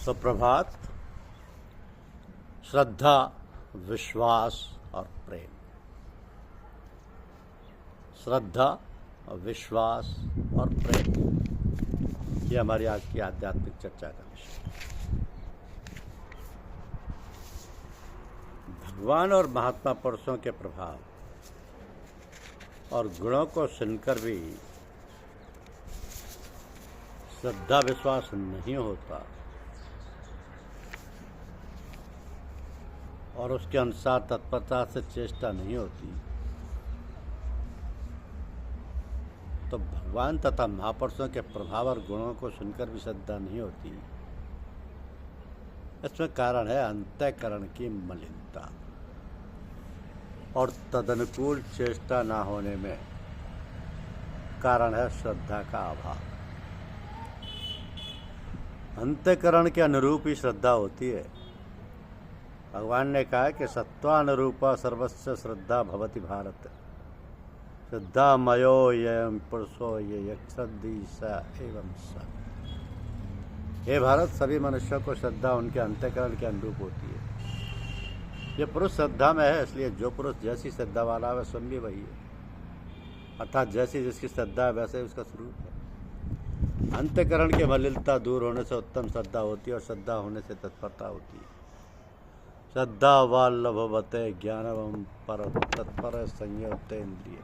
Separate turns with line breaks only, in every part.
सुप्रभात। श्रद्धा, विश्वास और प्रेम। श्रद्धा, विश्वास और प्रेम, ये हमारी आज की आध्यात्मिक चर्चा का विषय। भगवान और महात्मा पुरुषों के प्रभाव और गुणों को सुनकर भी श्रद्धा विश्वास नहीं होता और उसके अनुसार तत्परता से चेष्टा नहीं होती, तो भगवान तथा महापुरुषों के प्रभाव और गुणों को सुनकर भी श्रद्धा नहीं होती। इसमें कारण है अंतःकरण की मलिनता और तदनुकूल चेष्टा न होने में कारण है श्रद्धा का अभाव। अंतःकरण के अनुरूप ही श्रद्धा होती है। भगवान ने कहा कि सत्वानुरूपा सर्वस्व श्रद्धा भवति भारत। श्रद्धा मयो यम पुरुषो ये यक्षद्धि स एवं स। हे भारत, सभी मनुष्यों को श्रद्धा उनके अंतःकरण के अनुरूप होती है। ये पुरुष श्रद्धा में है, इसलिए जो पुरुष जैसी श्रद्धा वाला है वह स्वयं भी वही है, अर्थात जैसी जिसकी श्रद्धा है वैसे उसका स्वरूप है। अंतःकरण की मलिनता दूर होने से उत्तम श्रद्धा होती है और श्रद्धा होने से तत्परता होती है। श्रद्धा वाल्लभवते ज्ञानवम पर तत्पर संयते इंद्रिय।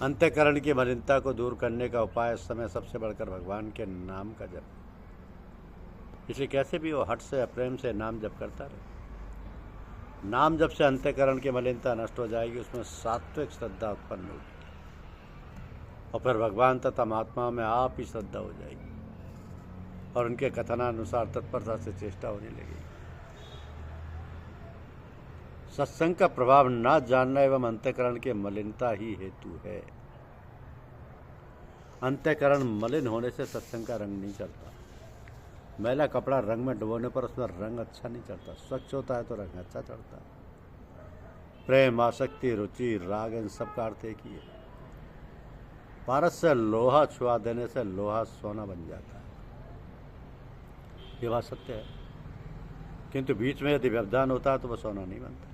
अंतःकरण की मलिनता को दूर करने का उपाय इस समय सबसे बढ़कर भगवान के नाम का जप। इसलिए कैसे भी वो हट से या प्रेम से नाम जप करता रहे। नाम जप से अंतःकरण की मलिनता नष्ट हो जाएगी, उसमें सात्विक श्रद्धा उत्पन्न होगी और फिर भगवान तथा महात्मा में आप ही श्रद्धा हो जाएगी और उनके कथनानुसार तत्परता से चेष्टा होने लगेगी। सत्संग का प्रभाव न जानना एवं अंतःकरण के मलिनता ही हेतु है। अंतःकरण मलिन होने से सत्संग का रंग नहीं चढ़ता। मैला कपड़ा रंग में डुबोने पर उसमें रंग अच्छा नहीं चढ़ता। स्वच्छ होता है तो रंग अच्छा चढ़ता है। प्रेम, आसक्ति, रुचि, राग, इन सब का अर्थ एक ही है। पारस से लोहा छुआ देने से लोहा सोना बन जाता है, ये बात सत्य है। किंतु बीच में यदि व्यवधान होता है तो वह सोना नहीं बनता।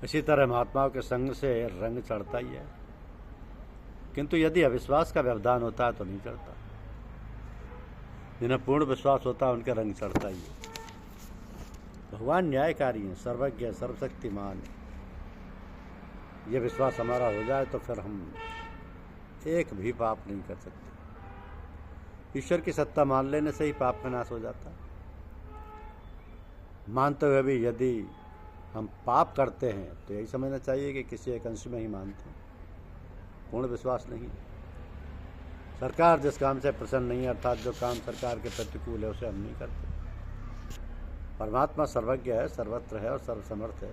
इसी तरह महात्माओं के संग से रंग चढ़ता ही है, किंतु यदि अविश्वास का व्यवधान होता है तो नहीं चढ़ता। जिन्हें पूर्ण विश्वास होता है उनके रंग चढ़ता ही है। भगवान न्यायकारी हैं, सर्वज्ञ, सर्वशक्तिमान। ये विश्वास हमारा हो जाए तो फिर हम एक भी पाप नहीं कर सकते। ईश्वर की सत्ता मान लेने से ही पाप का नाश हो जाता है। मानते हुए भी यदि हम पाप करते हैं तो यही समझना चाहिए कि किसी एक अंश में ही मानते हैं, पूर्ण विश्वास नहीं। सरकार जिस काम से प्रसन्न नहीं है, अर्थात जो काम सरकार के प्रतिकूल है, उसे हम नहीं करते। परमात्मा सर्वज्ञ है, सर्वत्र है और सर्वसमर्थ है।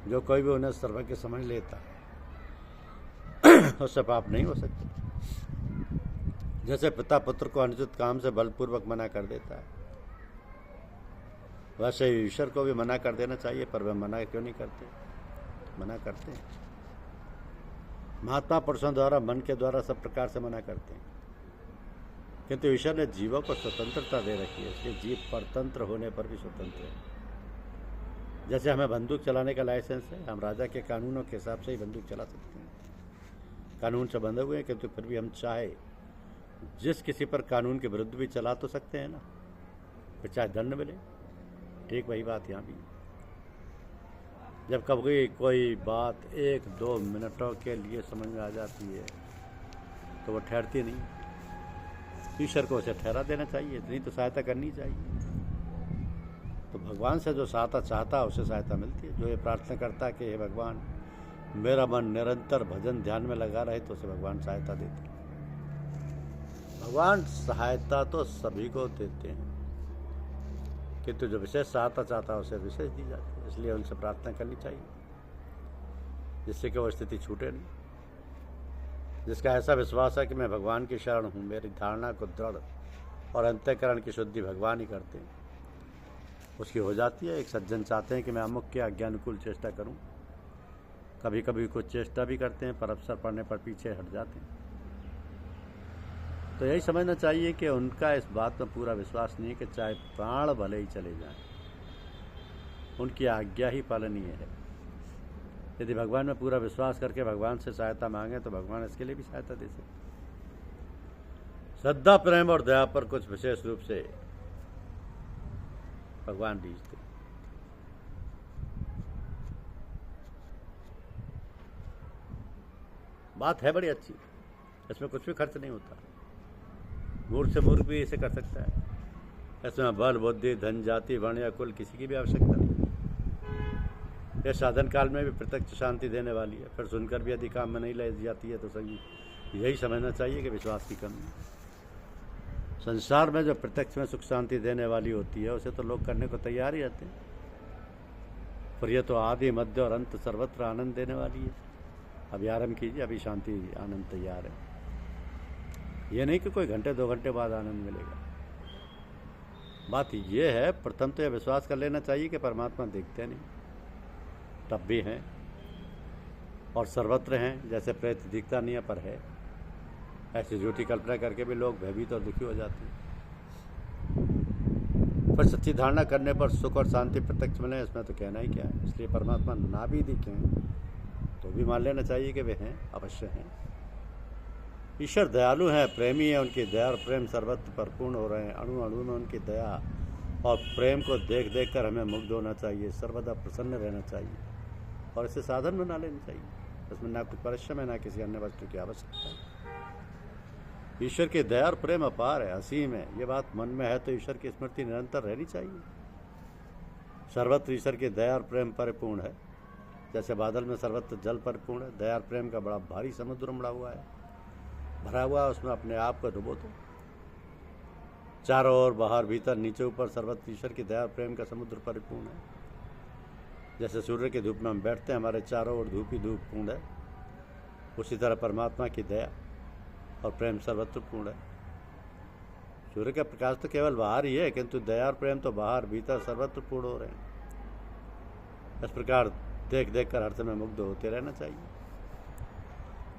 जो कोई भी उन्हें सर्वज्ञ समझ लेता है उससे पाप नहीं हो सकते। जैसे पिता पुत्र को अनुचित काम से बलपूर्वक मना कर देता है, वैसे ही ईश्वर को भी मना कर देना चाहिए, पर वे मना क्यों नहीं करते? मना करते हैं। महात्मा पुरुषों द्वारा मन के द्वारा सब प्रकार से मना करते हैं, किंतु ईश्वर ने जीवों को स्वतंत्रता दे रखी है, इसलिए जीव परतंत्र होने पर भी स्वतंत्र है। जैसे हमें बंदूक चलाने का लाइसेंस है, हम राजा के कानूनों के हिसाब से ही बंदूक चला सकते हैं। कानून से बंधे हुए हैं, किंतु फिर भी हम चाहे जिस किसी पर कानून के विरुद्ध भी चला तो सकते हैं ना, फिर चाहे दंड मिले। ठीक वही बात यहाँ भी। जब कभी कोई बात 1-2 मिनटों के लिए समझ में आ जाती है तो वो ठहरती नहीं। ईश्वर को उसे ठहरा देना चाहिए, इतनी तो सहायता करनी चाहिए। तो भगवान से जो सहायता चाहता है उसे सहायता मिलती है। जो ये प्रार्थना करता है कि हे भगवान, मेरा मन निरंतर भजन ध्यान में लगा रहे, तो उसे भगवान सहायता देते हैं। भगवान सहायता तो सभी को देते हैं, किंतु जो विशेष सहायता चाहता है उसे विशेष दी जाती है। इसलिए उनसे प्रार्थना करनी चाहिए जिससे कि वो स्थिति छूटे नहीं। जिसका ऐसा विश्वास है कि मैं भगवान की शरण हूँ, मेरी धारणा को दृढ़ और अंतःकरण की शुद्धि भगवान ही करते हैं, उसकी हो जाती है। एक सज्जन चाहते हैं कि मैं अमुक के आज्ञानुकूल चेष्टा करूं, कभी कभी कुछ चेष्टा भी करते हैं, पर अवसर पड़ने पर पीछे हट जाते हैं। तो यही समझना चाहिए कि उनका इस बात में पूरा विश्वास नहीं है कि चाहे प्राण भले ही चले जाएं, उनकी आज्ञा ही पालनीय है। यदि भगवान में पूरा विश्वास करके भगवान से सहायता मांगे तो भगवान इसके लिए भी सहायता दे सकते। श्रद्धा, प्रेम और दया पर कुछ विशेष रूप से भगवान बीजते। बात है बड़ी अच्छी, इसमें कुछ भी खर्च नहीं होता। मूर्ख से मूर्ख भी इसे कर सकता है। इसमें बल, बुद्धि, धन, जाति, वर्ण या कुल किसी की भी आवश्यकता नहीं। यह साधन काल में भी प्रत्यक्ष शांति देने वाली है। फिर सुनकर भी यदि काम में नहीं लाई जाती है तो सही यही समझना चाहिए कि विश्वास की कमी है। संसार में जो प्रत्यक्ष में सुख शांति देने वाली होती है उसे तो लोग करने को तैयार ही रहते हैं, पर यह तो आदि, मध्य और अंत सर्वत्र आनंद देने वाली है। अभी आरंभ कीजिए, अभी शांति आनंद तैयार है। ये नहीं कि कोई घंटे 2 घंटे बाद आनंद मिलेगा। बात यह है, प्रथम तो यह विश्वास कर लेना चाहिए कि परमात्मा देखते नहीं, तब भी हैं और सर्वत्र हैं। जैसे प्रेत दिखता नहीं है पर है, ऐसी झूठी कल्पना करके भी लोग भयभीत और दुखी हो जाते हैं। पर सच्ची धारणा करने पर सुख और शांति प्रत्यक्ष मिले, इसमें तो कहना ही क्या है। इसलिए परमात्मा ना भी दिखें तो भी मान लेना चाहिए कि वे हैं, अवश्य हैं। ईश्वर दयालु हैं, प्रेमी है। उनकी दया और प्रेम सर्वत्र परिपूर्ण हो रहे हैं। अणु अणु में उनकी दया और प्रेम को देख देख कर हमें मुग्ध होना चाहिए, सर्वदा प्रसन्न रहना चाहिए और इसे साधन बना लेना चाहिए। इसमें ना कुछ परिश्रम है, ना किसी अन्य वस्तु की आवश्यकता है। ईश्वर की दया और प्रेम अपार है, असीम है। ये बात मन में है तो ईश्वर की स्मृति निरंतर रहनी चाहिए। सर्वत्र ईश्वर की दया और प्रेम परिपूर्ण है। जैसे बादल में सर्वत्र जल परिपूर्ण है, दया और प्रेम का बड़ा भारी समुद्र उमड़ा हुआ है, भरा हुआ, उसमें अपने आप को डुबो दो। चारों ओर, बाहर, भीतर, नीचे, ऊपर सर्वत्र ईश्वर की दया और प्रेम का समुद्र परिपूर्ण है। जैसे सूर्य की धूप में हम बैठते हैं, हमारे चारों ओर धूप ही धूप पूर्ण है, उसी तरह परमात्मा की दया और प्रेम सर्वत्र पूर्ण है। सूर्य का प्रकाश तो केवल बाहर ही है, किंतु दया और प्रेम तो बाहर, भीतर सर्वत्र पूर्ण हो रहे हैं। इस प्रकार देख देख कर हर समय मुग्ध होते रहना चाहिए।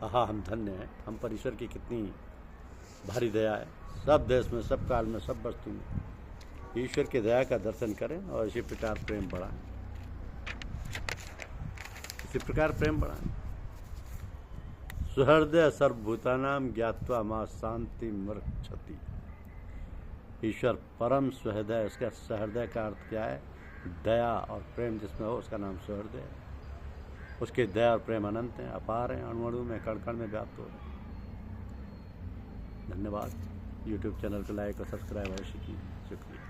आहा, हम धन्य हैं, हम पर ईश्वर की कितनी भारी दया है। सब देश में, सब काल में, सब वस्तु में ईश्वर की दया का दर्शन करें और इसी प्रकार प्रेम बढ़ाएं, इसी प्रकार प्रेम बढ़ाएं। सुहृदय सर्वभूतानां ज्ञात्वा मां शांति मृक्षति। ईश्वर परम सुहृदय, उसका सहृदय का अर्थ क्या है? दया और प्रेम जिसमें हो उसका नाम सुहृदय है। उसकी दया और प्रेम अनंत हैं, अपार हैं, अणु अणु में, कण कण में व्याप्त हो रहे हैं। धन्यवाद। YouTube चैनल को लाइक और सब्सक्राइब अवश्य कीजिए। शुक्रिया।